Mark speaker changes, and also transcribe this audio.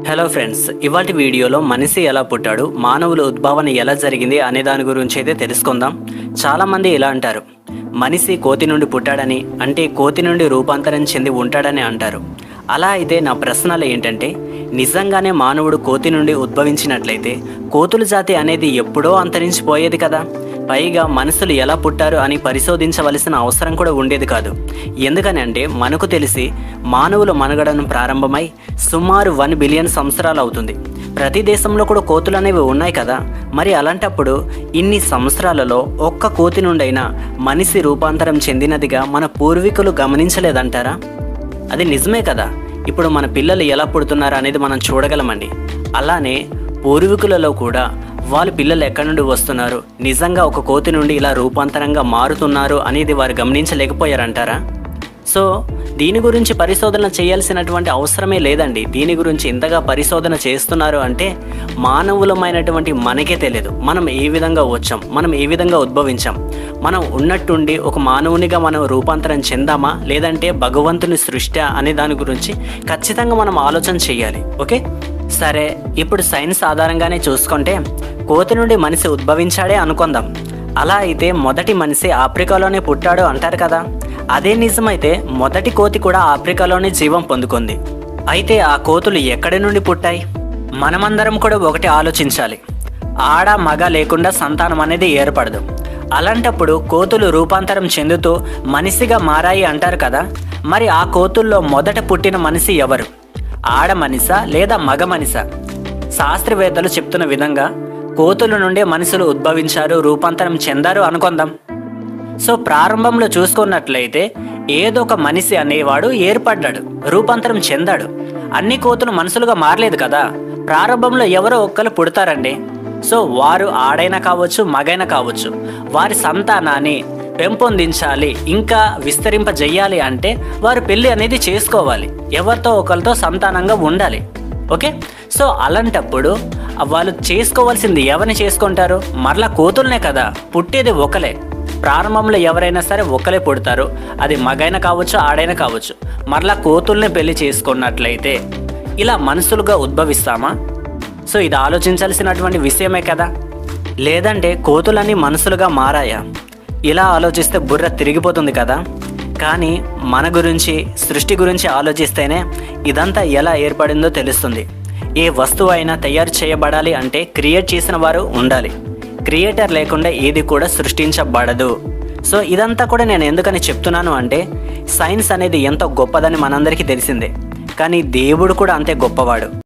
Speaker 1: Hello friends, ఇవాల్టి వీడియోలో మనిషి ఎలా పుట్టాడు, మానవుల ఉద్భవన ఎలా జరిగింది అనే దాని గురించి అయితే తెలుసుకుందాం. చాలామంది ఇలా అంటారు, మనిషి కోతి నుండి పుట్టాడని, అంటే కోతి నుండి రూపాంతరం చెంది ఉంటాడని అంటారు. అలా అయితే నా ప్రశ్నలు ఏంటంటే, నిజంగానే మానవుడు కోతి నుండి ఉద్భవించినట్లయితే కోతుల జాతి అనేది ఎప్పుడో అంతరించిపోయేది కదా. పైగా మనుషులు ఎలా పుట్టారు అని పరిశోధించవలసిన అవసరం కూడా ఉండేది కాదు. ఎందుకని అంటే మనకు తెలిసి మానవుల మనుగడను ప్రారంభమై సుమారు 1 బిలియన్ సంవత్సరాలు అవుతుంది. ప్రతి దేశంలో కూడా కోతులు అనేవి ఉన్నాయి కదా. మరి అలాంటప్పుడు ఇన్ని సంవత్సరాలలో ఒక్క కోతి నుండైనా మనిషి రూపాంతరం చెందినదిగా మన పూర్వీకులు గమనించలేదంటారా? అది నిజమే కదా. ఇప్పుడు మన పిల్లలు ఎలా పుడుతున్నారు అనేది మనం చూడగలమండి. అలానే పూర్వీకులలో కూడా వాళ్ళ పిల్లలు ఎక్కడి నుండి వస్తున్నారు, నిజంగా ఒక కోతి నుండి ఇలా రూపాంతరంగా మారుతున్నారు అనేది వారు గమనించలేకపోయారంటారా? సో దీని గురించి పరిశోధన చేయాల్సినటువంటి అవసరమే లేదండి. దీని గురించి ఇంతగా పరిశోధన చేస్తున్నారు అంటే మానవులమైనటువంటి మనకే తెలియదు మనం ఏ విధంగా వచ్చాం, మనం ఏ విధంగా ఉద్భవించాం. మనం ఉన్నట్టుండి ఒక మానవునిగా మనం రూపాంతరం చెందామా, లేదంటే భగవంతుని సృష్టి అనే దాని గురించి ఖచ్చితంగా మనం ఆలోచన చేయాలి. ఓకే, సరే, ఇప్పుడు సైన్స్ ఆధారంగానే చూసుకుంటే కోతి నుండి మనిషి ఉద్భవించాడే అనుకుందాం. అలా అయితే మొదటి మనిషి ఆఫ్రికాలోనే పుట్టాడు అంటారు కదా. అదే నిజమైతే మొదటి కోతి కూడా ఆఫ్రికాలోనే జీవం పొందుకుంది. అయితే ఆ కోతులు ఎక్కడి నుండి పుట్టాయి? మనమందరం కూడా ఒకటి ఆలోచించాలి. ఆడ మగ లేకుండా సంతానం అనేది ఏర్పడదు. అలాంటప్పుడు కోతులు రూపాంతరం చెందుతూ మనిషిగా మారాయి అంటారు కదా. మరి ఆ కోతుల్లో మొదట పుట్టిన మనిషి ఎవరు? ఆడ మనిషా లేదా మగ మనిషా? శాస్త్రవేత్తలు చెప్తున్న విధంగా కోతుల నుండే మనుషులు ఉద్భవించారు, రూపాంతరం చెందారు అనుకుందాం. సో ప్రారంభంలో చూసుకున్నట్లయితే ఏదో ఒక మనిషి అనేవాడు ఏర్పడ్డాడు, రూపాంతరం చెందాడు. అన్ని కోతులు మనుషులుగా మారలేదు కదా. ప్రారంభంలో ఎవరో ఒక్కరు పుడతారండి. సో వారు ఆడైనా కావచ్చు, మగైనా కావచ్చు. వారి సంతానాన్ని పెంపొందించాలి, ఇంకా విస్తరింపజేయాలి అంటే వారు పెళ్ళి అనేది చేసుకోవాలి, ఎవరితో ఒకరితో సంతానంగా ఉండాలి. ఓకే, సో అలాంటప్పుడు వాళ్ళు చేసుకోవాల్సింది ఎవరిని చేసుకుంటారు? మరలా కోతులనే కదా. పుట్టేది ఒకలే. ప్రారంభంలో ఎవరైనా సరే ఒకలే పుడతారు, అది మగైనా కావచ్చు, ఆడైనా కావచ్చు. మరలా కోతుల్ని పెళ్లి చేసుకున్నట్లయితే ఇలా మనుషులుగా ఉద్భవిస్తామా? సో ఇది ఆలోచించాల్సినటువంటి విషయమే కదా. లేదంటే కోతులన్నీ మనుషులుగా మారాయా? ఇలా ఆలోచిస్తే బుర్ర తిరిగిపోతుంది కదా. కానీ మన గురించి, సృష్టి గురించి ఆలోచిస్తేనే ఇదంతా ఎలా ఏర్పడిందో తెలుస్తుంది. ఏ వస్తువు అయినా తయారు చేయబడాలి అంటే క్రియేట్ చేసిన వారు ఉండాలి. క్రియేటర్ లేకుండా ఏది కూడా సృష్టించబడదు. సో ఇదంతా కూడా నేను ఎందుకని చెప్తున్నాను అంటే సైన్స్ అనేది ఎంత గొప్పదని మనందరికీ తెలిసిందే. కానీ దేవుడు కూడా అంతే గొప్పవాడు.